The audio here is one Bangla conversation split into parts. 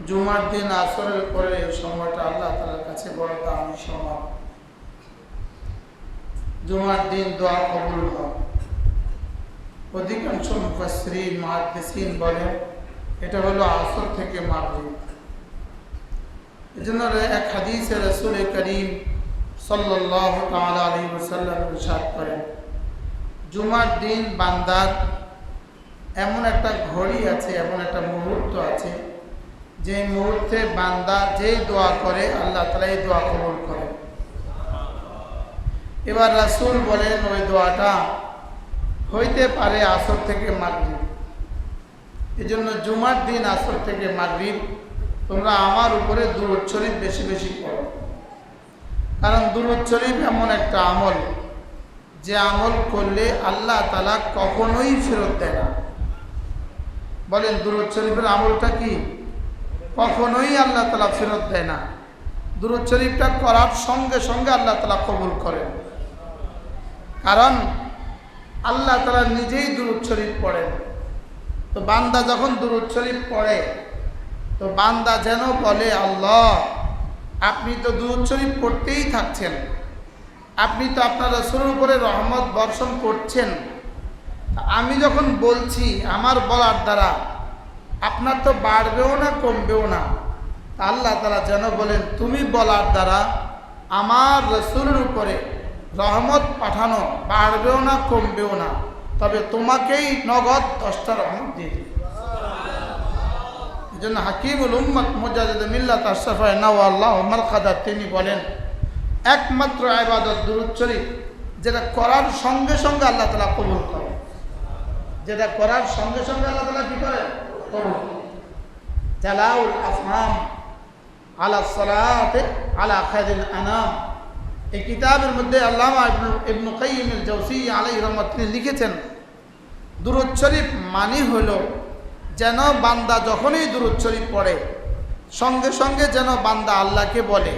জুমার দিন আসরের পরে সময়টা আল্লাহ তাআলার কাছে বড় দামি সময়। জুমার দিন দোয়া কবুল হয়। অধিকাংশ মুফাসসিরিন মুহাদ্দিসিন বলেন এটা হলো আসর থেকে মাগরিব। এজন্য এক হাদিসে রাসূল করিম সাল্লাল্লাহু তাআলা আলাইহি ওয়াসাল্লাম ইরশাদ করেন, জুমার দিন বান্দার এমন একটা ঘড়ি আছে, এমন একটা মুহূর্ত আছে, যে মুহূর্তে বান্দা যেই দোয়া করে আল্লাহ তাআলা এই দোয়া কবুল করে। এবার রাসূল বলেন ওই দোয়াটা হইতে পারে আসর থেকে মাগরিব। এজন্য জুমার দিন আসর থেকে মাগরিব তোমরা আমার উপরে দুরূদ শরীফ বেশি বেশি পড়ো। কারণ দুরূদ শরীফ এমন একটা আমল, যে আমল করলে আল্লাহ তাআলা কখনোই ফেরত দেয় না। বলেন দুরূদ শরীফের আমলটা কি? কখনোই আল্লাহ তাআলা ফেরত দেয় না। দুরূদ শরীফটা করার সঙ্গে সঙ্গে আল্লাহ তাআলা কবুল করেন। কারণ আল্লাহ তাআলা নিজেই দুরূদ শরীফ পড়েন। তো বান্দা যখন দুরূদ শরীফ পড়ে, তো বান্দা যেন বলে, আল্লাহ আপনি তো দুরূদ শরীফ পড়তেই থাকছেন, আপনি তো আপনার রাসূলের উপরে রহমত বর্ষণ করছেন, আমি যখন বলছি আমার বলার দ্বারা আপনার তো বাড়বেও না কমবেও না। আল্লাহ তাআলা যেন বলেন, তুমি বলার দ্বারা আমার রাসূলের উপরে রহমত পাঠানো বাড়বেও না কমবেও না, তবে তোমাকেই নগদ 10টা রহমত দিয়ে দিবে। এই জন্য হাকিমুল উম্মত মুজাদ্দিদ মিল্লাত আশরাফায়ে নাওয়াল্লাহু মারকাদা তিনি বলেন, একমাত্র ইবাদত দুরূদ শরীফ, যেটা করার সঙ্গে সঙ্গে আল্লাহ তাআলা কবুল করে। যেটা করার সঙ্গে সঙ্গে আল্লাহ তাআলা কি করে? কবুল। জালাউল আফহাম আলা সালাতে আলা খায়রুল আনাম, এই কিতাবের মধ্যে আল্লামা ইবনে কাইয়িম আল জাওজিয়্যা আলাইহি রাহমাতুল্লাহ লিখেছেন, দুরূদ শরীফ মানে হলো যেন বান্দা যখনই দুরূদ শরীফ পড়ে সঙ্গে সঙ্গে যেন বান্দা আল্লাহকে বলে,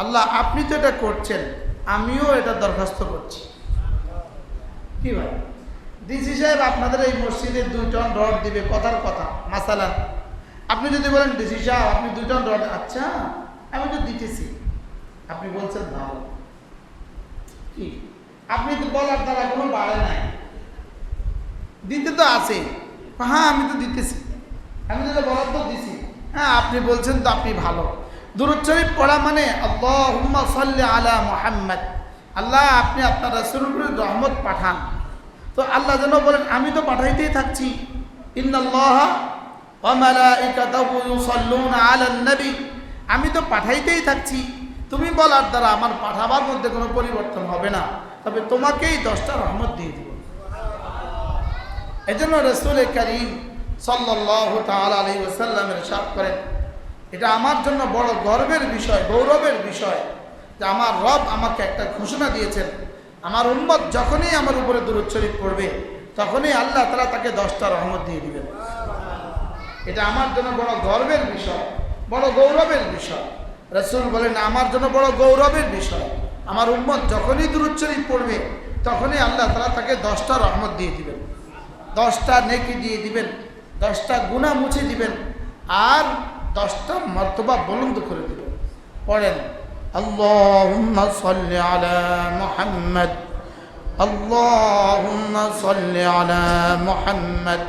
আল্লাহ আপনি তো এটা করছেন, আমিও এটা দরখাস্ত করছি। কি ভাই, ডিসি সাহেব আপনাদের এই মসজিদে 2 টন রড দিবে, কথার কথা। মাসালান আপনি যদি বলেন ডিসি সাহেব আপনি 2 টন রড, আচ্ছা আমি তো দিতেছি, আপনি বলছেন ভালো, কি আপনি তো বলার দ্বারা কোনো বাড়ে নাই, দিতে তো আছে, হ্যাঁ আমি তো দিতেছি, আমি যেটা বলার তো দিছি, হ্যাঁ আপনি বলছেন তো আপনি ভালো। দুরূদ শরীফ পড়া মানে আল্লাহুম্মা সাল্লি আলা মুহাম্মদ, আল্লাহ আপনি আপনার রাসূলের উপরে রহমত পাঠান। তো আল্লাহ যেন বলেন, আমি তো পাঠাইতেই থাকছি, ইন্নাল্লাহা ওয়া মালাইকাতাহু ইউসাল্লুনা আলান নবী, আমি তো পাঠাইতেই থাকছি, তুমি বলার দ্বারা আমার পাঠাবার মধ্যে কোনো পরিবর্তন হবে না, তবে তোমাকেই 10টা রহমত দিয়ে দিব। এজন্য রাসূল করিম সাল্লাল্লাহু তাআলা আলাইহি ওয়াসাল্লাম ইরশাদ করেন, এটা আমার জন্য বড় গর্বের বিষয়, গৌরবের বিষয় যে আমার রব আমাকে একটা ঘোষণা দিয়েছেন, আমার উম্মত যখনই আমার উপরে দুরূদ শরীফ পড়বে তখনই আল্লাহ তাআলা তাকে 10টা রহমত দিয়ে দিবেন। এটা আমার জন্য বড় গর্বের বিষয়, বড় গৌরবের বিষয়। রাসূল বলেন, আমার জন্য বড় গৌরবের বিষয়, আমার উম্মত যখনই দুরূদ শরীফ পড়বে তখনই আল্লাহ তাআলা তাকে 10টা রহমত দিয়ে দিবেন, 10টা নেকি দিয়ে দিবেন, 10টা গুনাহ মুছে দিবেন, আর 10টা মর্তবা বুলন্দ করে দিবেন। পড়েন, আল্লাহুম্মা সাল্লি আলা মুহাম্মদ, আল্লাহুম্মা সাল্লি আলা মুহাম্মদ,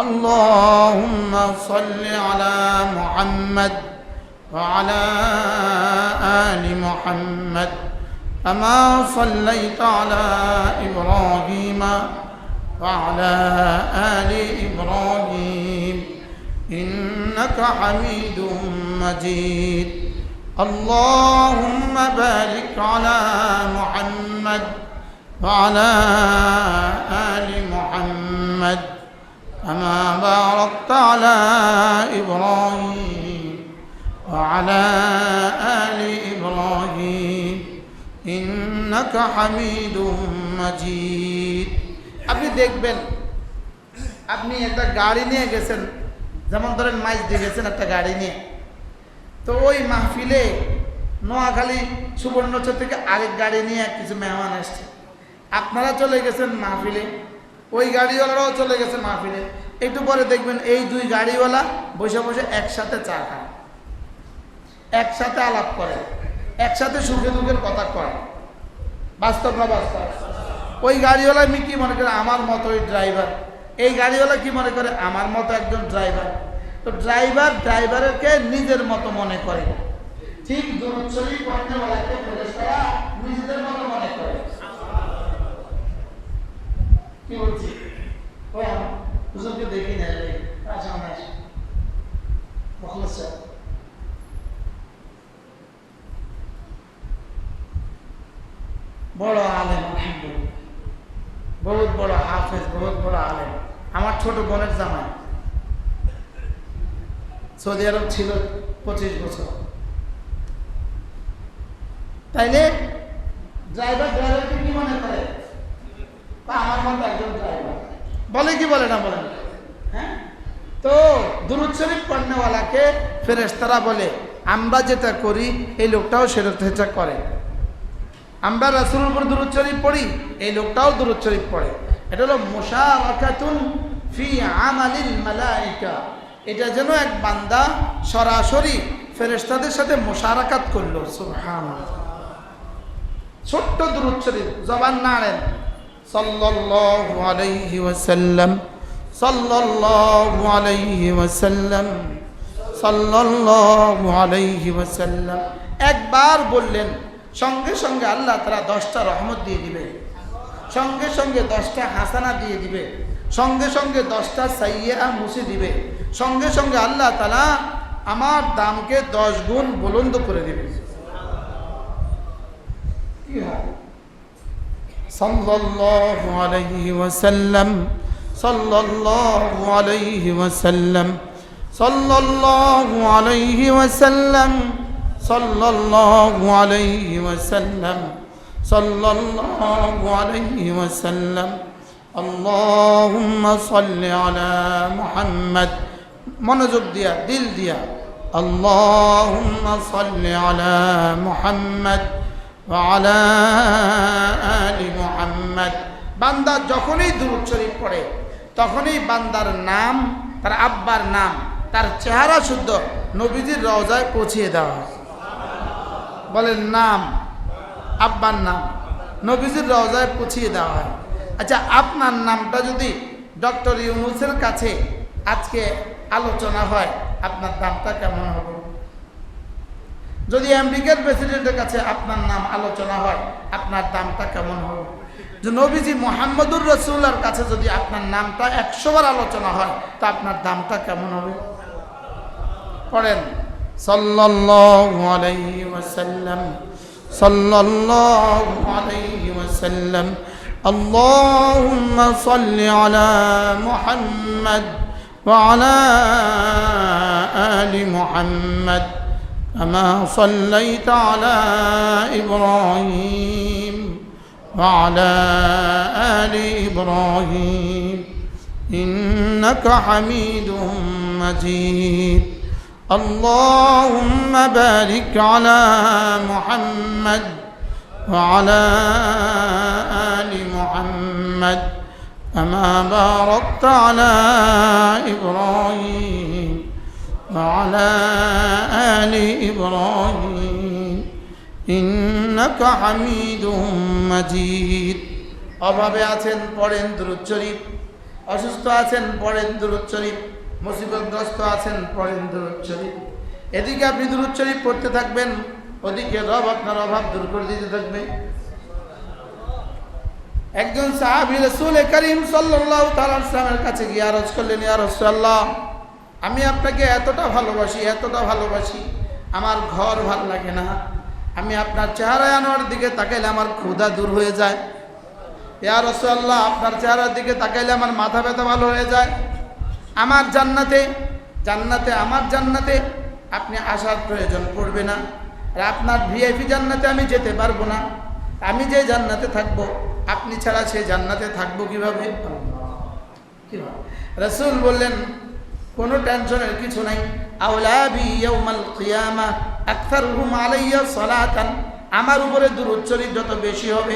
আল্লাহুম্মা সাল্লি আলা মুহাম্মদ ওয়া আলা আলি মুহাম্মদ কামা সাল্লাইতা আলা ইব্রাহিম ওয়া আলা আলি ইব্রাহিম ইন্নাকা হামিদুম মাজিদ। اللهم بارك على محمد وعلى آل محمد كما باركت على إبراهيم وعلى آل إبراهيم إنك حميد مجيد। আপনি দেখবেন, আপনি একটা গাড়ি নিয়ে গেছেন, যেমন ধরেন মাইজ দিয়ে গেছেন একটা গাড়ি নিয়ে, তো ওই মাহফিলে নোয়াখালী সুবর্ণচর থেকে আরেক গাড়ি নিয়ে কিছু মেহমান আসছে, আপনারা চলে গেছেন মাহফিলে, ওই গাড়িওয়ালারাও চলে গেছে মাহফিলে, একটু পরে দেখবেন এই দুই গাড়িওয়ালা বসে বসে একসাথে চা খায়, একসাথে আলাপ করে, একসাথে সুখে দুঃখের কথা কয়। বাস্তব না বাস্তব? ওই গাড়িওয়ালা আমি কি মনে করে আমার মতো ওই ড্রাইভার, এই গাড়িওয়ালা কি মনে করে আমার মতো একজন ড্রাইভার। তো ড্রাইভারকে নিজের মতো মনে করে, ঠিক দুরূদ শরীফ পড়নেওয়ালাকে ফেরেশতারা নিজেদের মতো মনে করে। কি বলছি? ওই হুজুরকে দেখি না, আচ্ছা আমরা বড় আলেম, আলহামদুলিল্লাহ, বহুত বড় হাফেজ, বহুত বড় আলেম। আমার ছোট বোনের জামাই সৌদি আরব ছিল 25 বছর। তাইলে ড্রাইভারকে কি মনে করে? আমার মতো একজন ড্রাইভার বলে, কি বলে না বলেন? হ্যাঁ, তো দুরূদ শরীফ পড়নেওয়ালাকে ফেরেশতারা বলে আমরা যেটা করি এই লোকটাও সেটা করে। আমরা রাসূলের উপর দুরূদ শরীফ পড়ি, এই লোকটাও দুরূদ শরীফ পড়ে। এটা হলো মুশারাকাতুন ফি আমালিল মালায়েকা। এটা যেন এক বান্দা সরাসরি ফেরেশতাদের সাথে মুশারাকাত করলো। সুবহানাল্লাহ। ছোট্ট দুরূদ শরীফ, জবান নাড়েন, সাল্লাল্লাহু আলাইহি ওয়াসাল্লাম, সাল্লাল্লাহু আলাইহি ওয়াসাল্লাম, সাল্লাল্লাহু আলাইহি ওয়াসাল্লাম। একবার বললেন, সঙ্গে সঙ্গে আল্লাহ তাআলা 10টা রহমত দিয়ে দিবে, সঙ্গে সঙ্গে 10টা হাসানা দিয়ে দিবে, সঙ্গে সঙ্গে 10টা সাইয়্যা মুছে দিবে, সঙ্গে সঙ্গে আল্লাহ তাআলা আমার দামকে 10 গুণ বুলন্দ করে দিবে। কি হয়? সাল্লাল্লাহু আলাইহি ওয়াসাল্লাম, সাল্লাল্লাহু আলাইহি ওয়াসাল্লাম, সাল্লাল্লাহু আলাইহি ওয়াসাল্লাম, সাল্লাল্লাহু আলাইহি ওয়াসাল্লাম, সাল্লাল্লাহু আলাইহি ওয়াসাল্লাম। আল্লাহুম্মা সাল্লি আলা মুহাম্মদ, মনোযোগ দিয়া, দিল দিয়া, আল্লাহুম্মা সাল্লি আলা মুহাম্মদ ওয়া আলা আলি মুহাম্মদ। বান্দা যখনই দুরূদ শরীফ পড়ে তখনই বান্দার নাম, তার আব্বার নাম, তার চেহারা শুদ্ধ নবীজির রওজায় পৌঁছিয়ে দেওয়া হয়। বলেন, নাম, আব্বার নাম নবীজির রওজায় পৌঁছিয়ে দেওয়া হয়। আচ্ছা, আপনার নামটা যদি ডক্টর ইউনূসের কাছে আজকে আলোচনা হয়, আপনার দামটা কেমন হবে? যদি আমেরিকার প্রেসিডেন্টের কাছে আপনার নাম আলোচনা হয়, আপনার দামটা কেমন হবে? যে নবীজি মুহাম্মদুর রাসূলের কাছে যদি আপনার নামটা 100 বার আলোচনা হয়, তো আপনার দামটা কেমন হবে? পড়েন, সাল্লাল্লাহু আলাইহি ওয়াসাল্লাম, সাল্লাল্লাহু আলাইহি ওয়াসাল্লাম। আল্লাহুম্মা সাল্লি আলা মুহাম্মদ ওয়া আলা আলি মুহাম্মদ কামা সাল্লাইতা আলা ইব্রাহিম ওয়া আলা আলি ইব্রাহিম ইন্নাকা হামিদুম মাজিদ। اللهم بارك على محمد وعلى آل محمد كما باركت على إبراهيم وعلى آل إبراهيم إنك حميد مجيد। অভাবে আছেন, পড়েন দুরূদ শরীফ। অসুস্থ আছেন, পড়েন দুরূদ শরীফ। মুসিবতগ্রস্ত আছেন, পড়েন দুরূদ শরীফ। এদিকে আপনি দুরূদ শরীফ পড়তে থাকবেন, ওদিকে রব আপনার অভাব দূর করে দিতে থাকবে। একজন সাহাবী রাসূল করিম সাল্লাল্লাহু তাআলা আলাইহি ওয়াসাল্লামের কাছে গিয়ে আরজ করলেন, ইয়া রাসূলুল্লাহ, আমি আপনাকে এতটা ভালোবাসি, এতটা ভালোবাসি, আমার ঘর ভালো লাগে না, আমি আপনার চেহারায় আনোয়ার দিকে তাকাইলে আমার ক্ষুধা দূর হয়ে যায়। ইয়া রাসূলুল্লাহ, আপনার চেহারার দিকে তাকাইলে আমার মাথা ব্যথা ভালো হয়ে যায়। আমার জান্নাতে আপনি আসার প্রয়োজন পড়বে না, আর আপনার ভিআইপি জান্নাতে আমি যেতে পারবো না। আমি যে জান্নাতে থাকবো, আপনি ছাড়া সেই জান্নাতে থাকবো কিভাবে? রাসূল বললেন, কোনো টেনশনের কিছু নাই। আওলাবি ইয়াউমাল কিয়ামাহ আকসারুহুম আলাইয়া সালাতান, আমার উপরে দুরূদ শরীফ যত বেশি হবে,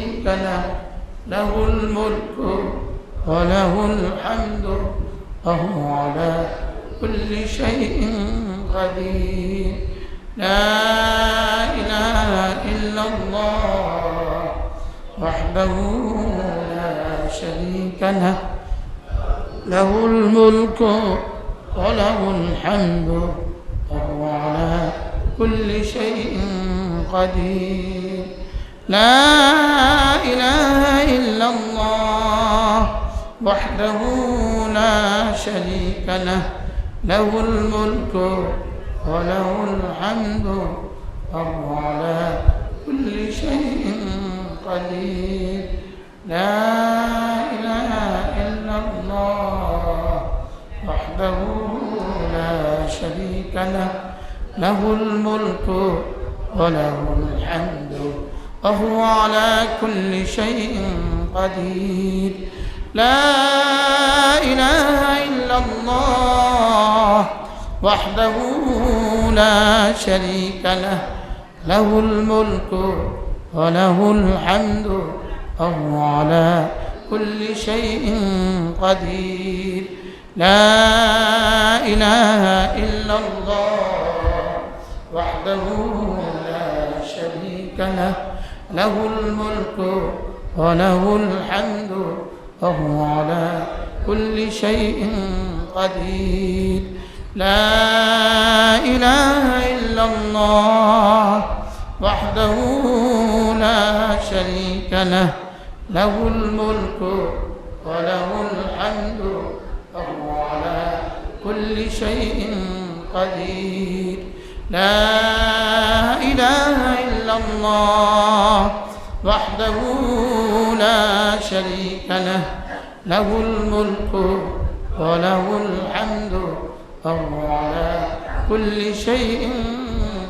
له له الملك وله الحمد وهو على كل شيء قدير لا إله إلا الله وحده لا شريك له له الملك وله الحمد وهو على كل شيء قدير لا إله إلا الله وحده لا شريك له له الملك وله الحمد وهو على كل شيء قدير لا إله إلا الله وحده لا شريك له له الملك وله الحمد وهو على كل شيء قدير لا إله إلا الله وحده لا شريك له له الملك وله الحمد وهو على كل شيء قدير لا إله إلا الله وحده لا شريك له له الملك وله الحمد وهو على كل شيء قدير لا إله إلا الله وحده لا شريك له له الملك وله الحمد وهو على كل شيء قدير لا إله إلا الله وحده لا شريك له له الملك وله الحمد وهو على كل شيء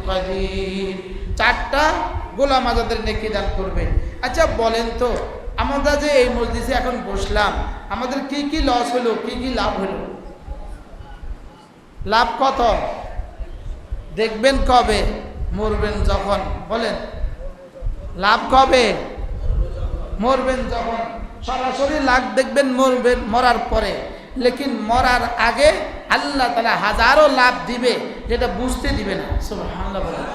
قدير চারটা গোলাম আজাদের নেকি দান করবে। আচ্ছা বলেন তো, আমরা যে এই মজলিসে এখন বসলাম, আমাদের কি কি লস হলো, কি কি লাভ হলো? লাভ কত? দেখবেন কবে? মরবেন যখন। বলেন লাভ কবে? মরবেন যখন। সরাসরি লাভ দেখবেন মরবেন, মরার পরে। লেকিন মরার আগে আল্লাহ তাআলা হাজারো লাভ দিবে, যেটা বুঝতে দিবে না। সুবহানাল্লাহ বলেন।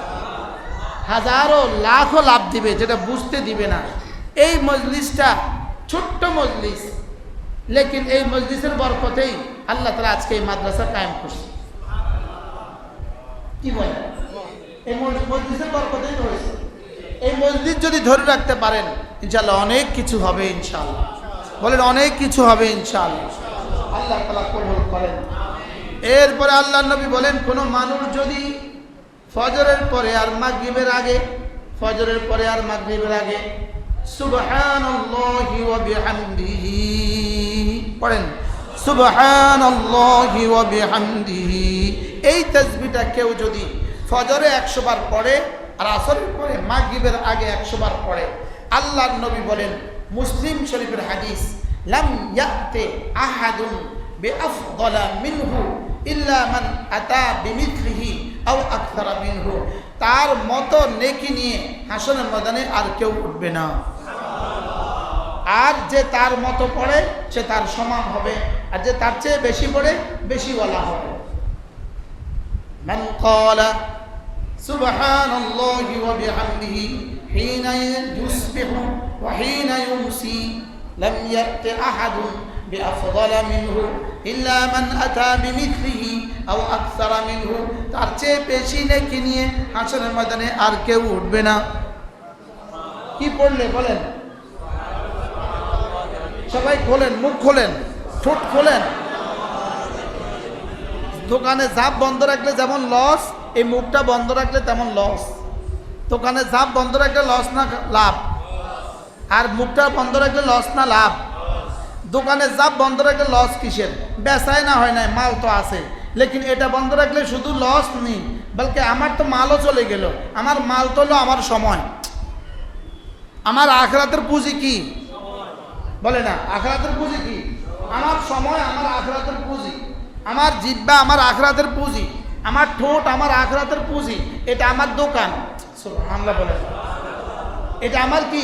হাজারো লাখো লাভ দিবে, যেটা বুঝতে দিবে না। এই মজলিসটা ছোট্ট মজলিস, লেকিন এই মজলিসের বরকতেই আল্লাহ তাআলা আজকে এই মাদ্রাসা কায়েম করছে। কি বলেন? এই মজলিসের বরকতেই হয়েছে। এই মসজিদ যদি ধরে রাখতে পারেন, ইনশাআল্লাহ অনেক কিছু হবে ইনশাআল্লাহ। বলেন অনেক কিছু হবে ইনশাআল্লাহ। আল্লাহ তাআলা কবুল করেন। এরপরে আল্লাহর নবী বলেন, কোন মানুষ যদি ফজরের পরে আর মাগরিবের আগে, ফজরের পরে আর মাগরিবের আগে সুবহানাল্লাহি ওয়া বিহামদিহি পড়েন, সুবহানাল্লাহি ওয়া বিহামদিহি, এই তাসবিহটা কেউ যদি ফজরে 100 বার পড়ে আর আসরের পরে মাগরিবের আগে 100 বার পড়ে, আল্লাহর নবী বলেন, মুসলিম শরীফের হাদিস, লাম ইয়াতি আহাদুন বিআফদালা মিনহু ইল্লা মান আতা বিমিথলিহি আও আকসারা মিনহু, তার মতো নেকি নিয়ে হাসরের ময়দানে আর কেউ উঠবে না। আর যে তার মতো পড়ে সে তার সমান হবে, আর যে তার চেয়ে বেশি পড়ে বেশি বলা হবে। মান ক্বালা সুবহানাল্লাহি ওয়া বিহামদিহি হিনা ইউসবিহু ওয়া হিনা ইউমসি লাম ইয়াতি আহাদুন বিআফদালা মিনহু ইল্লা মান আতা বিমিথলিহি আও আকসারা মিনহু, তার চেয়ে বেশি নেকি নিয়ে হাসরের ময়দানে আর কেউ উঠবে না। কি পড়লে বলেন? সবাই খোলেন, মুখ খোলেন, ঠোঁট খোলেন। দোকানে ঝাপ বন্ধ রাখলে যেমন লস, এই মুখটা বন্ধ রাখলে তেমন লস। দোকানে ঝাপ বন্ধ রাখলে লস না লাভ? আর মুখটা বন্ধ রাখলে লস না লাভ? দোকানে ঝাপ বন্ধ রাখলে লস কিসের? বেচাই না হয় না, মাল তো আছে। লেকিন এটা বন্ধ রাখলে শুধু লস নেই, বলকে আমার তো মালও চলে গেল। আমার মাল তো হলো আমার সময়। আমার আখিরাতের পুঁজি কি? বলে না, আখিরাতের পুঁজি কি? আমার সময়, আমার আখিরাতের পুঁজি। আমার জিহ্বা আমার আখিরাতের পুঁজি, আমার ঠোঁট আমার আখিরাতের পুঁজি। এটা আমার দোকান। সুবহানাল্লাহ বলে। এটা আমার কি?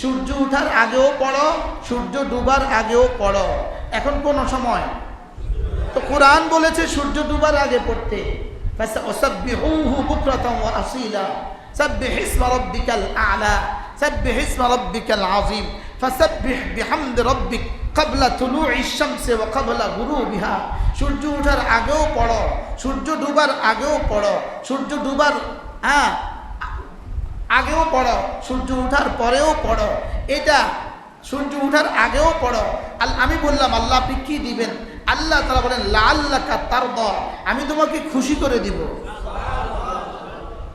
সূর্য ওঠার আগেও পড়ো, সূর্য ডুবার আগেও পড়ো। এখন কোন সময়? তো কোরআন বলেছে সূর্য ডুবার আগে পড়তে। ফাসাব্বিহুহু বুকরাতান ওয়া আসীলা, সাব্বিহ ইসমা রাব্বিকাল আ'লা, সাব্বিহ ইসমা রাব্বিকাল আযীম, ফাসাব্বিহ বিহামদি রাব্বিক ক্বাবলা তুলুইশ শামসি ওয়া ক্বাবলা গুরুবিহা। সূর্য ওঠার আগেও পড়ো, সূর্য ডুবার আগেও পড়ো, সূর্য ডুবার আগেও পড়ো, সূর্য ওঠার পরেও পড়ো। এটা সূর্য ওঠার আগেও পড়ো। আমি বললাম আল্লাহ আপনি কি দিবেন? আল্লাহ তাআলা বলেন লাআল্লাকা তারদা, আমি তোমাকে খুশি করে দিব।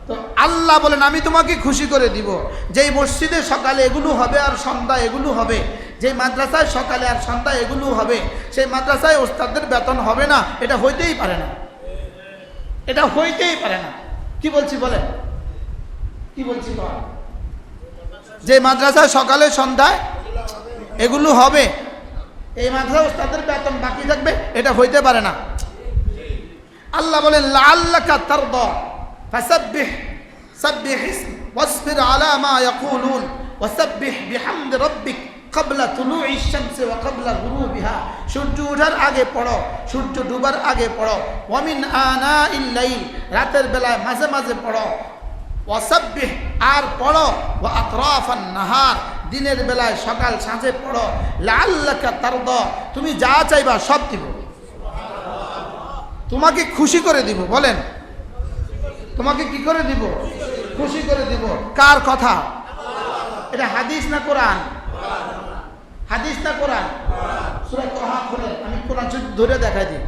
তো আল্লাহ বলেন আমি তোমাকে খুশি করে দিব। যেই মসজিদে সকালে এগুলো হবে আর সন্ধ্যা এগুলো হবে, যে মাদ্রাসায় সকালে আর সন্ধ্যা এগুলো হবে, সেই মাদ্রাসায় ওস্তাদদের বেতন হবে না, এটা হইতেই পারে না, এটা হইতেই পারে না। কি বলছি বলেন, কি বলছি? যে মাদ্রাসায় সকালে সন্ধ্যায় এগুলো হবে, এই মাদ্রাসা ওস্তাদের বেতন বাকি থাকবে, এটা হইতে পারে না। আল্লাহ বলেন লাআল্লাকা তারদা ফাসাব্বিহ সাব্বিহ ওয়াসবির আলা মা ইয়াকুলুন ওয়াসাব্বিহ বিহামদি রাব্বিক ক্বাবলা তুলুইশ শামসি ওয়া ক্বাবলা গুরুবিহা। সূর্য ওঠার আগে পড়ো, সূর্য ডুবার আগে পড়ো। ওয়া মিন আনাইল লাইল, রাতের বেলায় মাঝে মাঝে পড়ো। ওয়াসাব্বিহ, আর পড়ো। ওয়া আতরাফান নাহার, দিনের বেলায় সকাল সাঁঝে পড়ো। লাআল্লাকা তারদা, তুমি যা চাইবা সব দিব, তোমাকে খুশি করে দিব। বলেন তোমাকে কি করে দিব? খুশি করে দিব। কার কথা? এটা হাদিস না কোরআন? হাদিস না কোরআন? সূরা তাহা খুলেন, আমি কোরআন ধরে দেখাই দিই।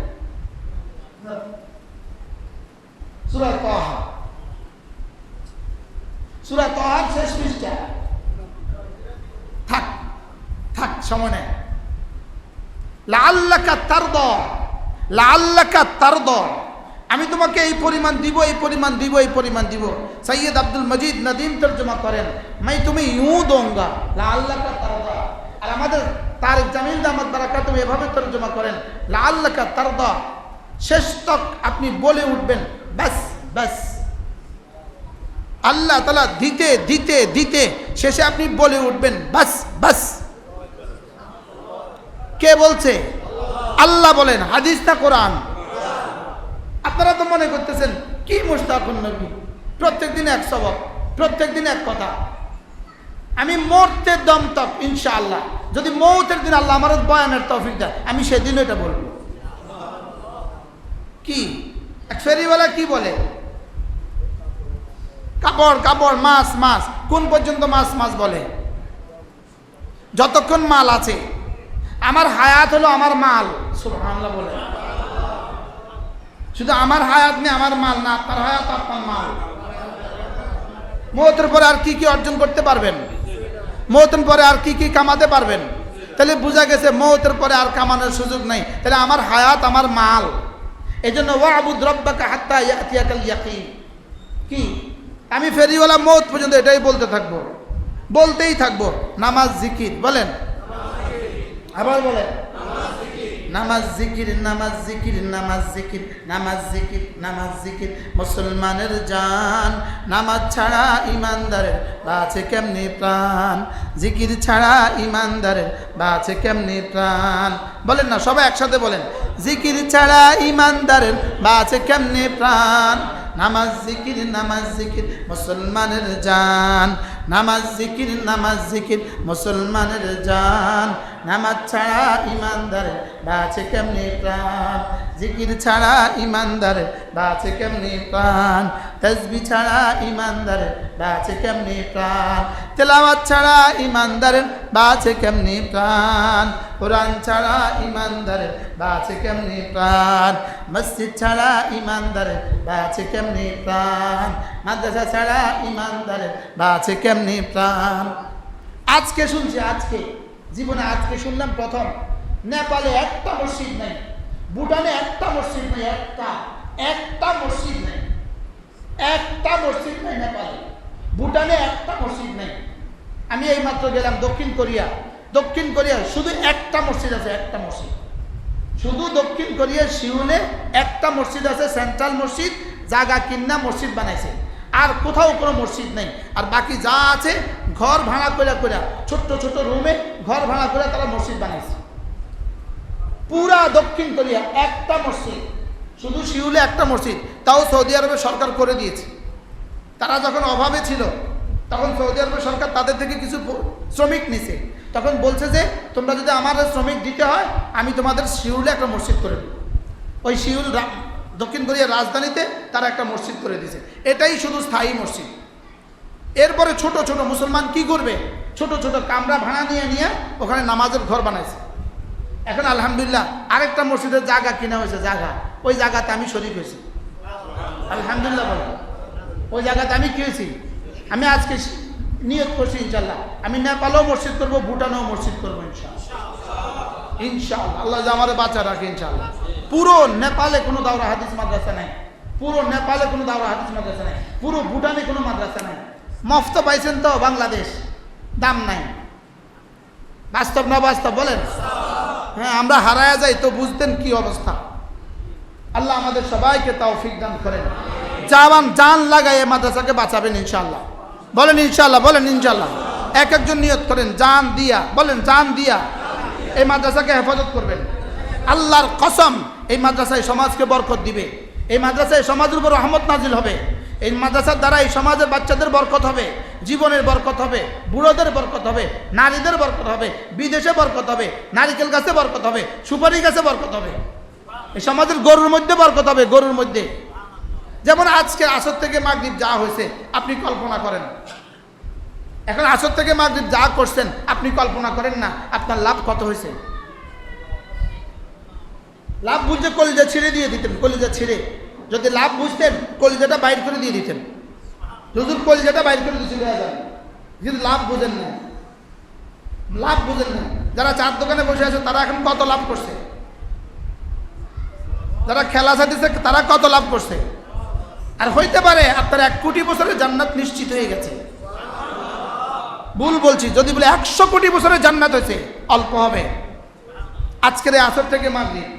সূরা তাহা, সূরা তাহার শেষ পৃষ্ঠা। থাক থাক, সময় নেই। লাআল্লাকা তারদা, লাআল্লাকা তারদা, আমি তোমাকে এই পরিমাণ দিব, এই পরিমাণ দিব, এই পরিমাণ দিব। সৈয়দ আব্দুল মজিদ নদীম তর্জমা করেন मैं तुम्हें यूं दूंगा লাআল্লাকা তারদা। আর আমাদের তারিক জামিল দামাত বারাকাতুহু এভাবে তর্জমা করেন লাআল্লাকা তারদা, শেষ তক আপনি বলে উঠবেন বাস বাস। আল্লাহ তাআলা দিতে দিতে দিতে শেষে আপনি বলে উঠবেন বাস বাস। কে বলছে? আল্লাহ বলেন, হাদিস না কোরআন? আপনারা তো মনে করতেছেন কি মুশতাকুন নবী, প্রত্যেক দিন এক সবক, প্রত্যেক দিন এক কথা। আমি মরতে দম তক ইনশাআল্লাহ, যদি মৌতের দিন আল্লাহ আমার বয়ানের তৌফিক দেয়, আমি সেদিন এটা বলবো। কি এক ফেরিওয়ালা কি বলে? কাপড় কাপড়, মাছ মাছ, কোন পর্যন্ত মাছ মাছ বলে? যতক্ষণ মাল আছে। আমার হায়াত হলো আমার মাল, সুবহানাল্লাহ বলে। শুধু আমার হায়াত নেই, আমার মাল না, আপনার হায়াত আপনার মাল। মওতের পরে আর কি কি অর্জন করতে পারবেন? মওতের পরে আর কি কি কামাতে পারবেন? তাহলে বোঝা গেছে মওতের পরে আর কামানোর সুযোগ নাই। তাহলে আমার হায়াত আমার মাল। এই জন্য ওয়াবুদ রব্বাকা হাত্তা ইয়াতিয়াকাল ইয়াকিন। কি আমি ফেরিওয়ালা মওত পর্যন্ত এটাই বলতে থাকবো, বলতেই থাকবো। নামাজ জিকির বলেন, আবার বলেন নামাজ জিকির, নামাজ জিকির, নামাজ জিকির, নামাজ জিকির, নামাজ জিকির মুসলমানের জান। নামাজ ছাড়া ইমানদারের বাঁচে কেমনি প্রাণ, জিকির ছাড়া ইমানদারের বাঁচে কেমনি প্রাণ। বলেন না সবাই একসাথে বলেন, জিকির ছাড়া ইমানদারের বাঁচে কেমনি প্রাণ। নামাজ জিকির, নামাজ জিকির মুসলমানের জান। নামাজ জিকির, নামাজ জিকির মুসলমানের জান। নামাজ ছাড়া ইমানদারের বাঁচে কেমনি প্রাণ, জিকির ছাড়া ইমানদারের বাঁচে কেমনি প্রাণ। তাসবিহ ছাড়া ইমানদারের বাঁচে কেমনি প্রাণ, তেলাওয়াত ছাড়া ইমানদারের বাঁচে কেমনি প্রাণ। কোরআন ছাড়া ইমানদারের বাঁচে কেমনি প্রাণ, মসজিদ ছাড়া ইমানদারের বাঁচে কেমনি প্রাণ, মাদ্রাসা ছাড়া ইমানদারের বাঁচে কেমনি প্রাণ। আজকে শুনছি, আজকে জীবনে আজকে শুনলাম প্রথম, নেপালে একটা মসজিদ নেই, ভুটানে একটা মসজিদ নেই, একটা মসজিদ নেই, একটা মসজিদ নেই নেপালে, ভুটানে একটা মসজিদ নেই। আমি এই মাত্র গেলাম দক্ষিণ কোরিয়া, দক্ষিণ কোরিয়া শুধু একটা মসজিদ আছে, একটা মসজিদ শুধু দক্ষিণ কোরিয়ার সিউলে একটা মসজিদ আছে, সেন্ট্রাল মসজিদ, জায়গা কিন্না মসজিদ বানাইছে, আর কোথাও কোনো মসজিদ নেই। আর বাকি যা আছে ঘর ভাড়া করে করে, ছোট্ট ছোট্ট রুমে ঘর ভাড়া করে তারা মসজিদ বানাইছে। পুরা দক্ষিণ কোরিয়া একটা মসজিদ, শুধু সিউলে একটা মসজিদ, তাও সৌদি আরবের সরকার করে দিয়েছে। তারা যখন অভাবে ছিল তখন সৌদি আরবের সরকার তাদের থেকে কিছু শ্রমিক নিছে, তখন বলছে যে তোমরা যদি আমার শ্রমিক দিতে হয় আমি তোমাদের সিউলে একটা মসজিদ করে দেব। ওই সিউল দক্ষিণ কোরিয়ার রাজধানীতে তারা একটা মসজিদ করে দিয়েছে, এটাই শুধু স্থায়ী মসজিদ। এরপরে ছোট ছোট মুসলমান কি করবে, ছোট ছোট কামরা ভাড়া নিয়ে নিয়ে ওখানে নামাজের ঘর বানাইছে। এখন আলহামদুলিল্লাহ আরেকটা মসজিদের জায়গা কিনা হয়েছে, জায়গা, ওই জায়গাতে আমি শরীক হয়েছি। আলহামদুলিল্লাহ বলে ওই জায়গাতে আমি কি হয়েছি, আমি আজকে নিয়ত করছি ইনশাল্লাহ আমি নেপালেও মসজিদ করবো, ভুটানেও মসজিদ করবো ইনশাআল্লাহ। ইনশাআল্লাহ আল্লাহ যে আমার বাঁচা রাখে ইনশাআল্লাহ। পুরো নেপালে কোনো দাওরা হাদিস মাদ্রাসা নাই, পুরো নেপালে কোনো দাওরা হাদিস মাদ্রাসা নাই, পুরো ভুটানে কোনো মাদ্রাসা নাই। মফত পাইছেন তো বাংলাদেশ, দাম নাই। বাস্তব না বাস্তব বলেন? হ্যাঁ, আমরা হারায়া যাই তো বুঝতেন কি অবস্থা। আল্লাহ আমাদের সবাইকে তৌফিক দান করেন, জান লাগাই এই মাদ্রাসাকে বাঁচাবেন ইনশাআল্লাহ। বলেন ইনশাআল্লাহ, বলেন ইনশাআল্লাহ। এক একজন নিয়ত করেন জান দিয়া, বলেন জান দিয়া এই মাদ্রাসাকে হেফাজত করবেন। আল্লাহর কসম এই মাদ্রাসায় সমাজকে বরকত দিবে, এই মাদ্রাসায় সমাজের উপর রহমত নাজিল হবে, এই মাদ্রাসার দ্বারা এই সমাজের বাচ্চাদের বরকত হবে, জীবনের বরকত হবে, বুড়োদের বরকত হবে, নারীদের বরকত হবে, বিদেশে বরকত হবে, নারিকেল গাছে বরকত হবে, সুপারি গাছে বরকত হবে, এই সমাজের গরুর মধ্যে বরকত হবে, গরুর মধ্যে। যেমন আজকে আসর থেকে মাগরিব যা হয়েছে আপনি কল্পনা করেন, এখন আসর থেকে মাগরিব যা করছেন আপনি কল্পনা করেন না আপনার লাভ কত হয়েছে। লাভ বুঝতে কলিজা ছিঁড়ে দিয়ে দিতেন, কলিজা ছিঁড়ে, যদি লাভ বুঝতেন কলিজাটা বাইর করে দিয়ে দিতেন। হুজুর কলিজাটা বাইর করে দিয়েছিল, কিন্তু লাভ বুঝেন না, লাভ বুঝেন না। যারা চার দোকানে বসে আছে তারা এখন কত লাভ করছে, যারা খেলা ছাড়তেছে তারা কত লাভ করছে। আর হইতে পারে আপনার 1 কোটি বছরের জান্নাত নিশ্চিত হয়ে গেছে। ভুল বলছি, যদি বলে 100 কোটি বছরের জান্নাত হয়েছে অল্প হবে। আজকের এই আসর থেকে মাগরিব,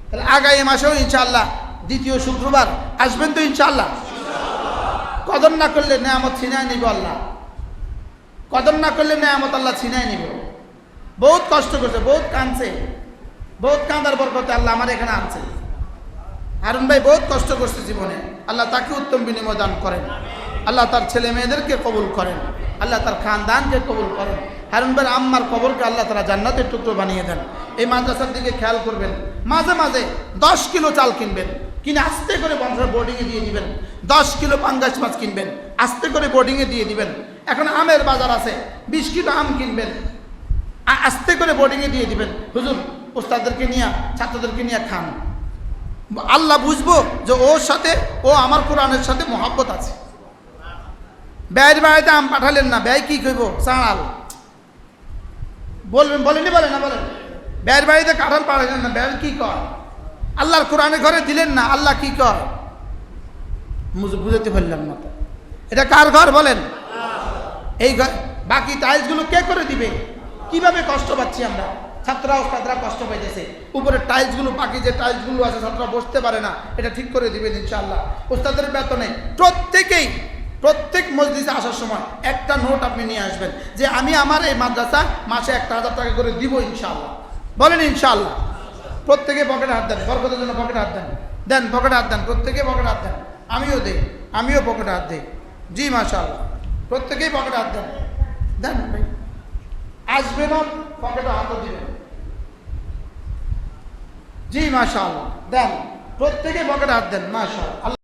তাহলে আগামী মাসেও ইনশাআল্লাহ দ্বিতীয় শুক্রবার আসবেন তো ইনশাআল্লাহ। কদর না করলে নেয়ামত ছিনায় নিব আল্লাহ, কদর না করলে নেয়ামত আল্লাহ ছিনায় নিব। বহুত কষ্ট করছে, বহুত কাঁদছে, বহুত কাঁদার বরকতে আল্লাহ আমার এখানে আনছে। হারুন ভাই বহুত কষ্ট করছে জীবনে, আল্লাহ তাকে উত্তম বিনিময় দান করেন, আল্লাহ তার ছেলে মেয়েদেরকে কবুল করেন, আল্লাহ তার খানদানকে কবুল করেন। হারুন ভাই আম্মার কবরকে আল্লাহ তারা জান্নাতের টুকরো বানিয়ে দেন। এই মাদ্রাসার দিকে খেয়াল করবেন, মাঝে মাঝে 10 কিলো চাল কিনবেন, কিনে আস্তে করে বংশের বোর্ডিংয়ে দিয়ে দিবেন। 10 কিলো পাঙ্গাস মাছ কিনবেন, আস্তে করে বোর্ডিংয়ে দিয়ে দিবেন। এখন আমের বাজার আছে, 20 কিলো আম কিনবেন, আস্তে করে বোর্ডিংয়ে দিয়ে দিবেন। হুজুর ওস্তাদদেরকে নিয়ে, ছাত্রদেরকে নিয়ে খান। আল্লাহ বুঝবো যে ওর সাথে, ও আমার কোরআনের সাথে মহব্বত আছে। ব্যয়ের বাড়িতে আম পাঠালেন না, ব্যয় কি কইব চাঁড়াল বলবেন, বলেনি বলে না বলেন। ব্যয়ের বাড়িতে কাঁঠাল পাঠালেন না, ব্যয় কি কর? আল্লাহর কোরআনের ঘরে দিলেন না, আল্লাহ কি কর? বুঝতে পারলাম না তো, এটা কার ঘর বলেন? এই ঘর। বাকি টাইলসগুলো কে করে দিবে? কিভাবে কষ্ট পাচ্ছি আমরা, ছাত্ররা ওস্তাদরা কষ্ট পাইতেছে। উপরে টাইলসগুলো, বাকি যে টাইলসগুলো আছে ছাত্ররা বসতে পারে না, এটা ঠিক করে দিবেন ইনশাআল্লাহ। ওস্তাদের বেতনে প্রত্যেক মজলিসে আসার সময় একটা নোট আপনি নিয়ে আসবেন যে আমি আমার এই মাদ্রাসা মাসে 1000 টাকা করে দিব ইনশাআল্লাহ। বলেন ইনশাআল্লাহ। প্রত্যেকে পকেটে হাত দেন, বরকতের জন্য পকেটে হাত দেন, দেন পকেটে হাত দেন, প্রত্যেকে পকেটে হাত দেন। আমিও দেই, আমিও পকেটে হাত দিই। জি মাশাআল্লাহ, প্রত্যেকেই পকেটে হাত দেন, দেন ভাই। আসবেনও পকেটে হাতও দিবেন। জি মাশাআল্লাহ, দেন প্রত্যেকে পকেটে হাত দেন মাশাআল্লাহ।